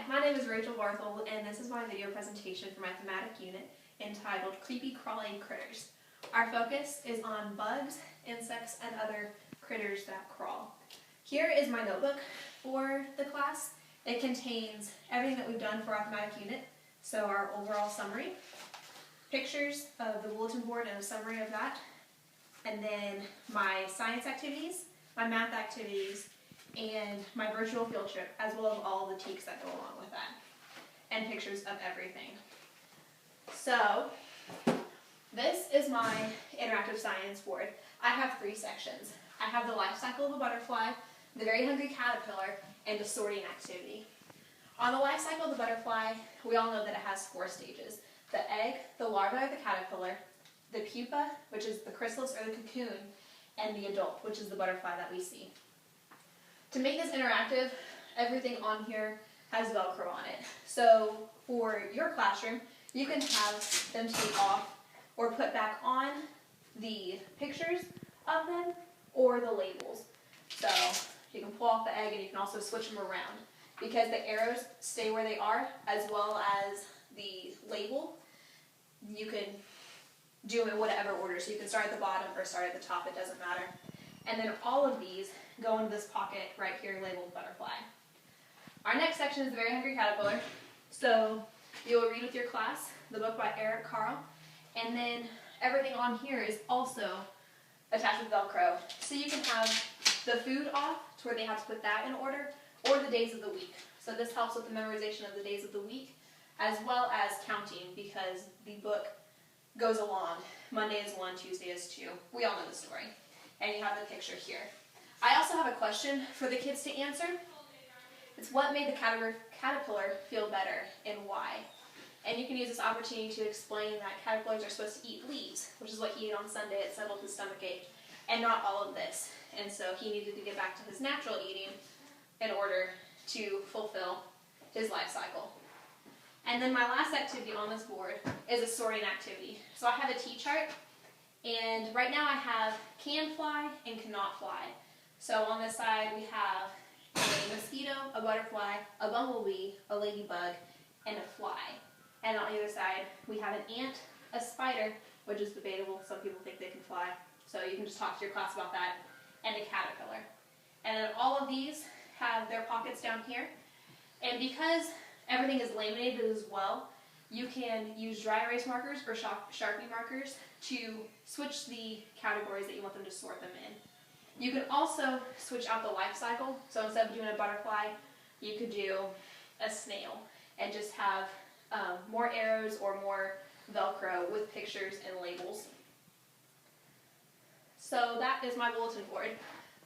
my name is Rachel Barthel, and this is my video presentation for my thematic unit entitled Creepy Crawly Critters. Our focus is on bugs, insects, and other critters that crawl. Here is my notebook for the class. It contains everything that we've done for our thematic unit, so our overall summary, pictures of the bulletin board and a summary of that, and then my science activities, my math activities, and my virtual field trip, as well as all the teaks that go along with that, and pictures of everything. So, this is my interactive science board. I have 3 sections. I have the life cycle of a butterfly, the very hungry caterpillar, and a sorting activity. On the life cycle of the butterfly, we all know that it has 4 stages. The egg, the larva or the caterpillar, the pupa, which is the chrysalis or the cocoon, and the adult, which is the butterfly that we see. To make this interactive, everything on here has Velcro on it. So for your classroom, you can have them take off or put back on the pictures of them or the labels. So you can pull off the egg and you can also switch them around because the arrows stay where they are, as well as the label. You can do them in whatever order. So you can start at the bottom or start at the top, it doesn't matter. And then all of these go into this pocket right here labeled butterfly. Our next section is the very hungry caterpillar. So you will read with your class the book by Eric Carle, and then everything on here is also attached with Velcro. So you can have the food off to where they have to put that in order, or the days of the week. So this helps with the memorization of the days of the week, as well as counting, because the book goes along. Monday is 1, Tuesday is 2. We all know the story. And you have the picture here. I also have a question for the kids to answer. It's what made the caterpillar feel better and why? And you can use this opportunity to explain that caterpillars are supposed to eat leaves, which is what he ate on Sunday. It settled his stomach ache, and not all of this. And so he needed to get back to his natural eating in order to fulfill his life cycle. And then my last activity on this board is a sorting activity. So I have a T-chart, and right now I have can fly and cannot fly. So on this side we have a mosquito, a butterfly, a bumblebee, a ladybug, and a fly. And on the other side we have an ant, a spider, which is debatable. Some people think they can fly, so you can just talk to your class about that, and a caterpillar. And then all of these have their pockets down here. And because everything is laminated as well, you can use dry erase markers or Sharpie markers to switch the categories that you want them to sort them in. You can also switch out the life cycle. So instead of doing a butterfly, you could do a snail and just have more arrows or more Velcro with pictures and labels. So that is my bulletin board.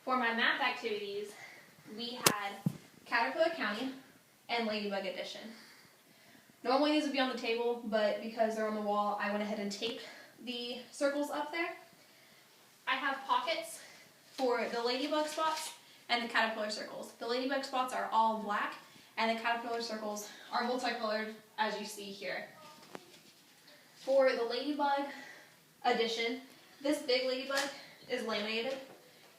For my math activities, we had caterpillar counting and ladybug addition. Normally these would be on the table, but because they're on the wall, I went ahead and taped the circles up there. I have pockets for the ladybug spots and the caterpillar circles. The ladybug spots are all black, and the caterpillar circles are multicolored, as you see here. For the ladybug addition, this big ladybug is laminated,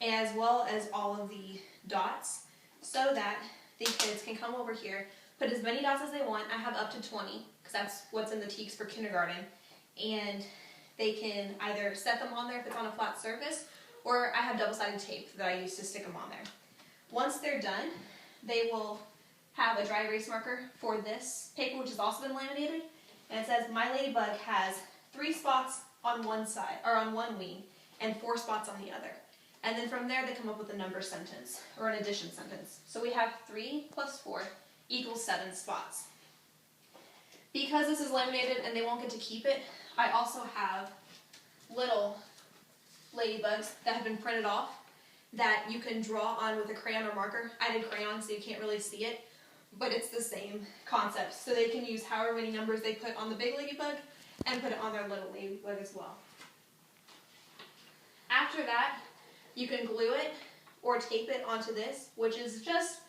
as well as all of the dots, so that the kids can come over here, put as many dots as they want. I have up to 20, because that's what's in the teaks for kindergarten, and they can either set them on there if it's on a flat surface, or I have double-sided tape that I use to stick them on there. Once they're done, they will have a dry erase marker for this paper, which has also been laminated, and it says, my ladybug has 3 spots on one side, or on one wing, and 4 spots on the other. And then from there, they come up with a number sentence, or an addition sentence. So we have 3 plus 4 equals 7 spots. Because this is laminated and they won't get to keep it, I also have little ladybugs that have been printed off that you can draw on with a crayon or marker. I did crayon so you can't really see it, but it's the same concept. So they can use however many numbers they put on the big ladybug and put it on their little ladybug as well. After that, you can glue it or tape it onto this, which is just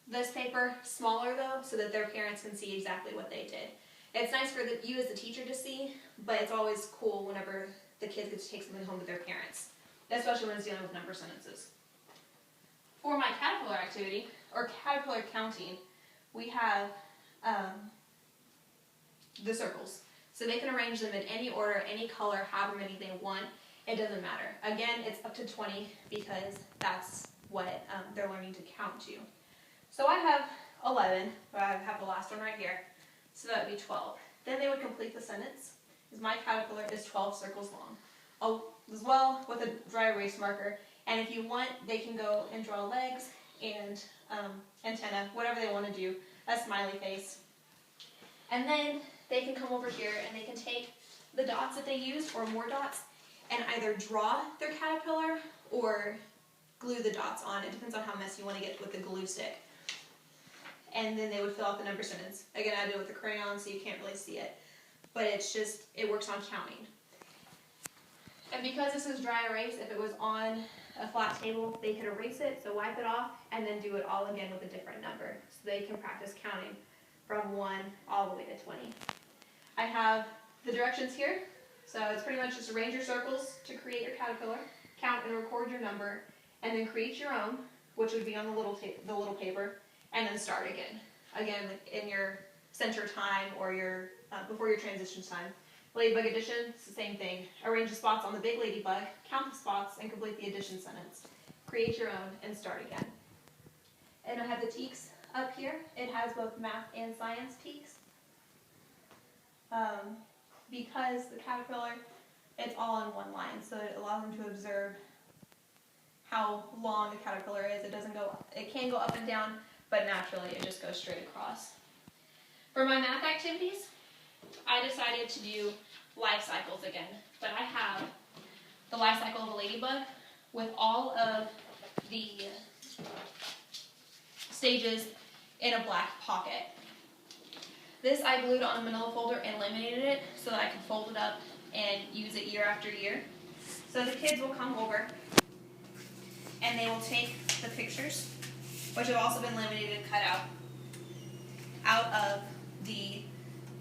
this paper, smaller though, so that their parents can see exactly what they did. It's nice for you as the teacher to see, but it's always cool whenever the kids get to take something home to their parents, especially when it's dealing with number sentences. For my caterpillar activity, or caterpillar counting, we have the circles. So they can arrange them in any order, any color, however many they want. It doesn't matter. Again, it's up to 20 because that's what they're learning to count to. So I have 11, but I have the last one right here. So that would be 12. Then they would complete the sentence. Because my caterpillar is 12 circles long. As well with a dry erase marker. And if you want, they can go and draw legs and antenna, whatever they want to do, a smiley face. And then they can come over here and they can take the dots that they use, or more dots, and either draw their caterpillar or glue the dots on. It depends on how messy you want to get with the glue stick. And then they would fill out the number sentence. Again, I do it with a crayon so you can't really see it. But it's just, it works on counting. And because this is dry erase, if it was on a flat table, they could erase it, so wipe it off, and then do it all again with a different number. So they can practice counting from 1 all the way to 20. I have the directions here. So it's pretty much just arrange your circles to create your caterpillar, count and record your number, and then create your own, which would be on the little paper, and then start again. Again, in your center time or your before your transition time. Ladybug addition, it's the same thing. Arrange the spots on the big ladybug, count the spots, and complete the addition sentence. Create your own and start again. And I have the teaks up here. It has both math and science teaks. Because the caterpillar, it's all in one line, so it allows them to observe how long the caterpillar is. It can go up and down, but naturally it just goes straight across. For my math activities, I decided to do life cycles again, but I have the life cycle of a ladybug with all of the stages in a black pocket. This I glued on a manila folder and laminated it so that I could fold it up and use it year after year. So the kids will come over and they will take the pictures, which have also been laminated and cut out of the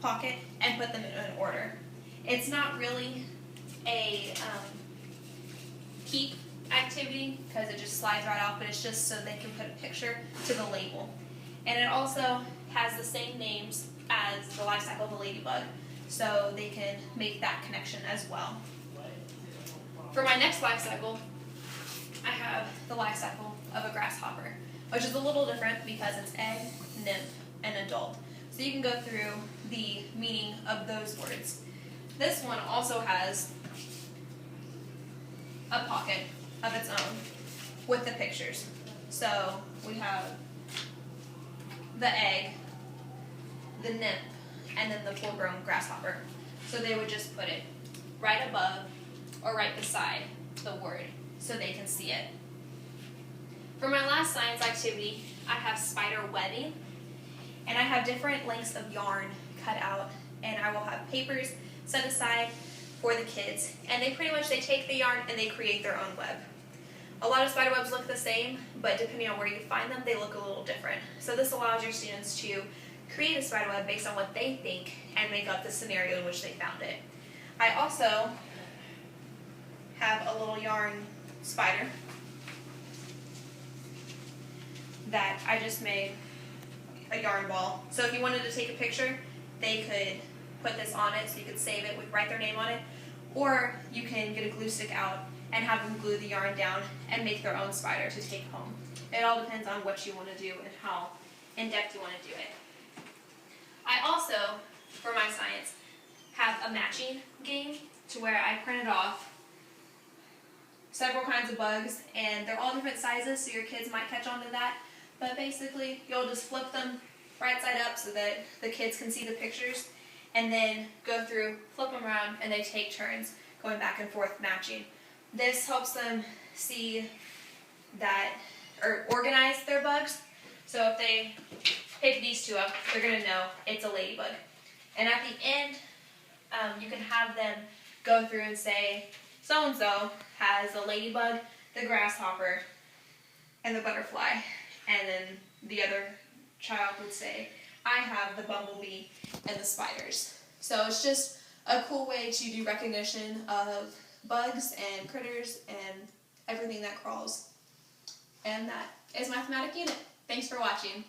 pocket, and put them in an order. It's not really a keep activity because it just slides right off, but it's just so they can put a picture to the label. And it also has the same names as the life cycle of a ladybug, so they can make that connection as well. For my next life cycle, I have the life cycle of a grasshopper, which is a little different because it's egg, nymph, and adult. So you can go through the meaning of those words. This one also has a pocket of its own with the pictures. So we have the egg, the nymph, and then the full-grown grasshopper. So they would just put it right above or right beside the word so they can see it. For my last science activity, I have spider webbing, and I have different lengths of yarn cut out, and I will have papers set aside for the kids, and they take the yarn and they create their own web. A lot of spider webs look the same, but depending on where you find them, they look a little different. So this allows your students to create a spider web based on what they think and make up the scenario in which they found it. I also have a little yarn spider that I just made a yarn ball. So if you wanted to take a picture, they could put this on it so you could save it, write their name on it, or you can get a glue stick out and have them glue the yarn down and make their own spider to take home. It all depends on what you want to do and how in-depth you want to do it. I also, for my science, have a matching game to where I printed off several kinds of bugs, and they're all different sizes, so your kids might catch on to that. But basically, you'll just flip them right side up so that the kids can see the pictures, and then go through, flip them around, and they take turns going back and forth matching. This helps them see that, or organize their bugs. So if they pick these two up, they're going to know it's a ladybug. And at the end, you can have them go through and say, so-and-so has the ladybug, the grasshopper, and the butterfly. And then the other child would say, I have the bumblebee and the spiders. So it's just a cool way to do recognition of bugs and critters and everything that crawls. And that is my thematic unit. Thanks for watching.